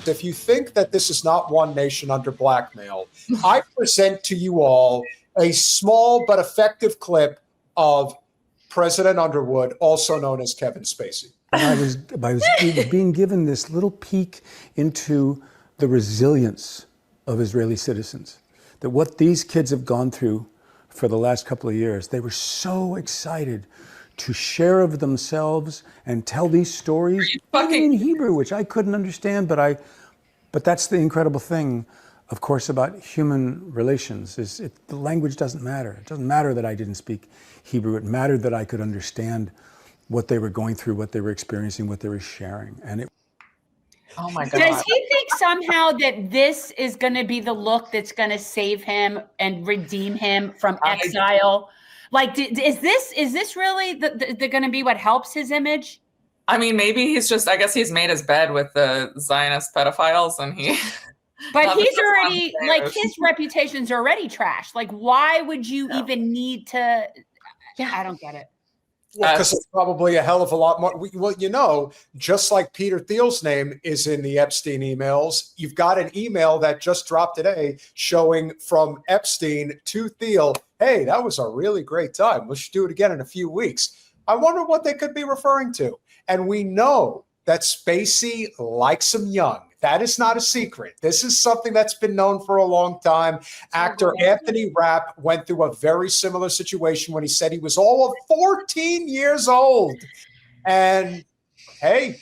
if you think that this is not one nation under blackmail, I present to you all a small but effective clip of President Underwood, also known as Kevin Spacey. I was being given this little peek into the resilience of Israeli citizens, that what these kids have gone through for the last couple of years, they were so excited to share of themselves and tell these stories in Hebrew, which I couldn't understand, but that's the incredible thing, of course, about human relations, the language doesn't matter. It doesn't matter that I didn't speak Hebrew. It mattered that I could understand what they were going through, what they were experiencing, what they were sharing. Oh my God. Does he think somehow that this is going to be the look that's going to save him and redeem him from exile? Like, is this really going to be what helps his image? I mean, maybe I guess he's made his bed with the Zionist pedophiles and but he's already, like, his reputation's already trashed. Like, why would you even need to? Yeah, I don't get it. Well, because it's probably a hell of a lot more. Well, just like Peter Thiel's name is in the Epstein emails, you've got an email that just dropped today showing from Epstein to Thiel, hey, that was a really great time. Let's do it again in a few weeks. I wonder what they could be referring to. And we know that Spacey likes him young. That is not a secret. This is something that's been known for a long time. Actor Anthony Rapp went through a very similar situation when he said he was all of 14 years old. And hey,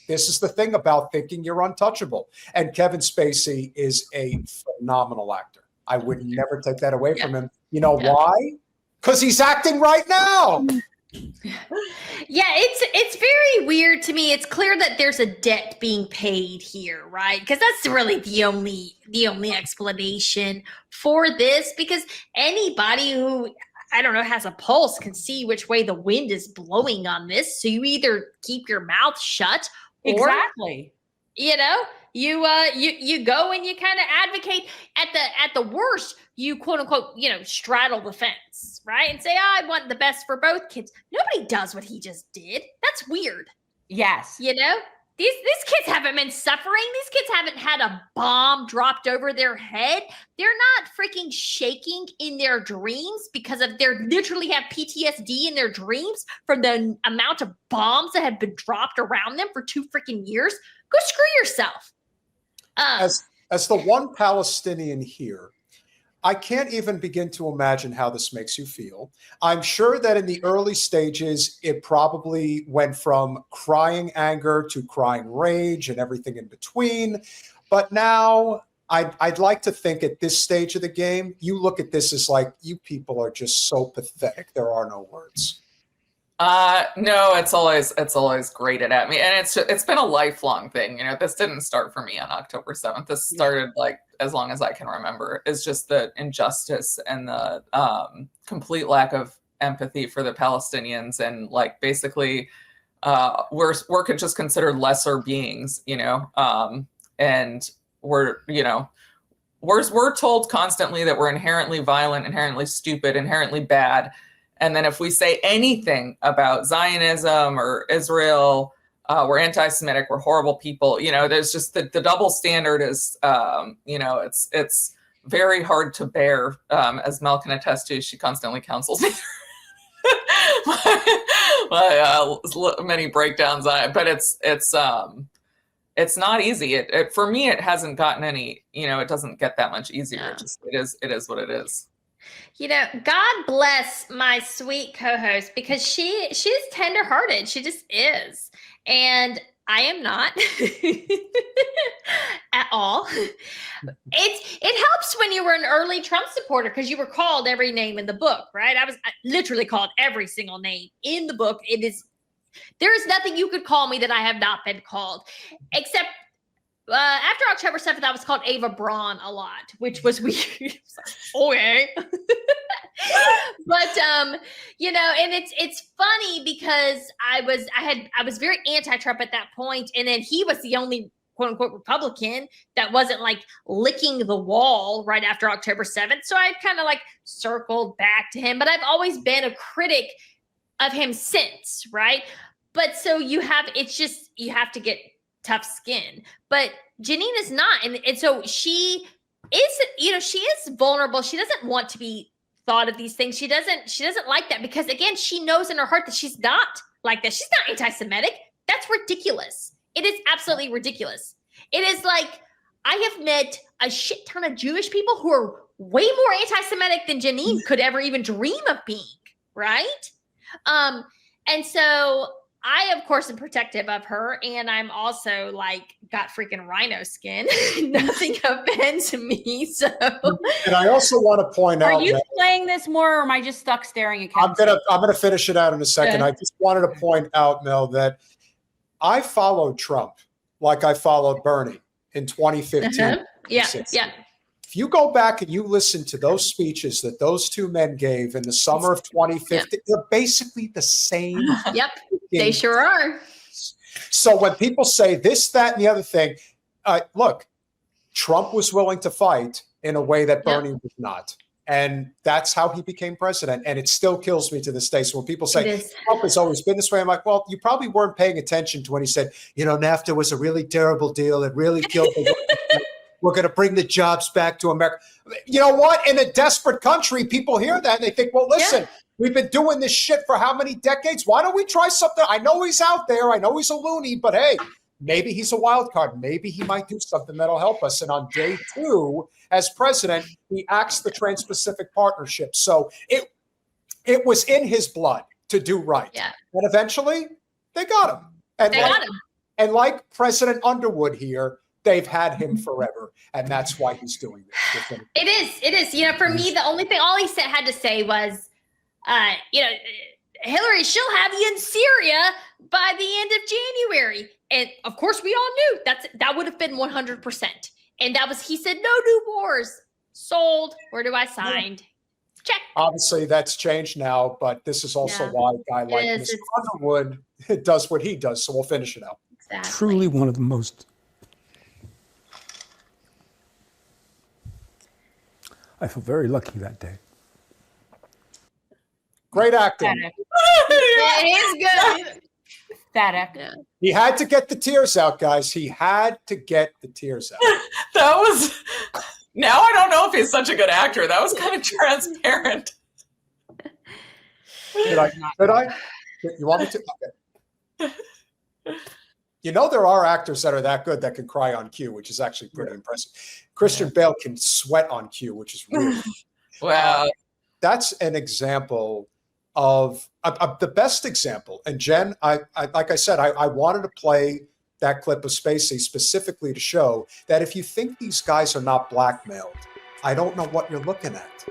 this is the thing about thinking you're untouchable. And Kevin Spacey is a phenomenal actor. I would never take that away from him. You know why? Because he's acting right now. Yeah, it's very weird to me. It's clear that there's a debt being paid here, right? Because that's really the only explanation for this. Because anybody who, I don't know, has a pulse can see which way the wind is blowing on this. So you either keep your mouth shut, or exactly, you go and you kind of advocate. At the worst, you quote unquote, straddle the fence, right? And say, I want the best for both kids. Nobody does what he just did. That's weird. Yes. These kids haven't been suffering. These kids haven't had a bomb dropped over their head. They're not freaking shaking in their dreams because they literally have PTSD in their dreams from the amount of bombs that have been dropped around them for 2 freaking years. Go screw yourself. As the one Palestinian here, I can't even begin to imagine how this makes you feel. I'm sure that in the early stages, it probably went from crying anger to crying rage and everything in between. But now I'd like to think at this stage of the game, you look at this as like, you people are just so pathetic. There are no words. No, it's always grated at me. And it's been a lifelong thing. This didn't start for me on October 7th. This started like as long as I can remember. It's just the injustice and the complete lack of empathy for the Palestinians. And like, basically, we're just considered lesser beings, and we're told constantly that we're inherently violent, inherently stupid, inherently bad. And then if we say anything about Zionism or Israel, we're anti-Semitic, we're horrible people. There's just the double standard is, it's very hard to bear. As Mel can attest to, she constantly counsels me my many breakdowns on it. But it's not easy. For me, it hasn't gotten any. It doesn't get that much easier. No. It is what it is. God bless my sweet co-host, because she's tenderhearted. She just is. And I am not at all. It helps when you were an early Trump supporter, because you were called every name in the book, right? I literally called every single name in the book. There is nothing you could call me that I have not been called, except after October 7th, I was called Ava Braun a lot, which was weird. Okay. But, and it's funny because I was very anti-Trump at that point. And then he was the only quote unquote Republican that wasn't like licking the wall right after October 7th. So I kind of like circled back to him, but I've always been a critic of him since. Right. But so you have to get tough skin, but Janine is not. And so she is, she is vulnerable. She doesn't want to be thought of these things. She doesn't like that because, again, she knows in her heart that she's not like that. She's not anti-Semitic. That's ridiculous. It is absolutely ridiculous. It is like, I have met a shit ton of Jewish people who are way more anti-Semitic than Janine could ever even dream of being, right? And so I, of course, am protective of her, and I'm also like got freaking rhino skin. Nothing offends me. So, and I also want to point out, are you playing this more, or am I just stuck staring at? I'm gonna finish it out in a second. I just wanted to point out, Mel, that I followed Trump like I followed Bernie in 2015. Yeah. If you go back and you listen to those speeches that those two men gave in the summer of 2015, they're basically the same. Yep, they sure are. So when people say this, that, and the other thing, look, Trump was willing to fight in a way that Bernie was not. And that's how he became president. And it still kills me to this day. So when people say Trump has always been this way, I'm like, well, you probably weren't paying attention to when he said, NAFTA was a really terrible deal. It really killed the we're going to bring the jobs back to America. You know what? In a desperate country, people hear that and they think, well, listen, we've been doing this shit for how many decades? Why don't we try something? I know he's out there. I know he's a loony, but hey, maybe he's a wild card. Maybe he might do something that'll help us. And on day 2, as president, he axed the Trans-Pacific Partnership. So it was in his blood to do right. Yeah. And eventually, they got him. And And like President Underwood here, they've had him forever, and that's why he's doing this. It is. For me, the only thing all he had to say was, Hillary, she'll have you in Syria by the end of January. And of course, we all knew that would have been 100%. And he said, no new wars. Sold. Where do I signed? Check. Obviously, that's changed now, but this is also why a guy like Mr. Underwood does what he does. So we'll finish it out. Exactly. Truly one of the most. I feel very lucky that day. Great acting. It is good. Static. Yeah. He had to get the tears out, guys. He had to get the tears out. That was. Now I don't know if he's such a good actor. That was kind of transparent. Did I? You want me to? Okay. There are actors that are that good that can cry on cue, which is actually pretty impressive. Christian Bale can sweat on cue, which is weird. Wow. That's an example of the best example. And Jen, I like I said, I wanted to play that clip of Spacey specifically to show that if you think these guys are not blackmailed, I don't know what you're looking at.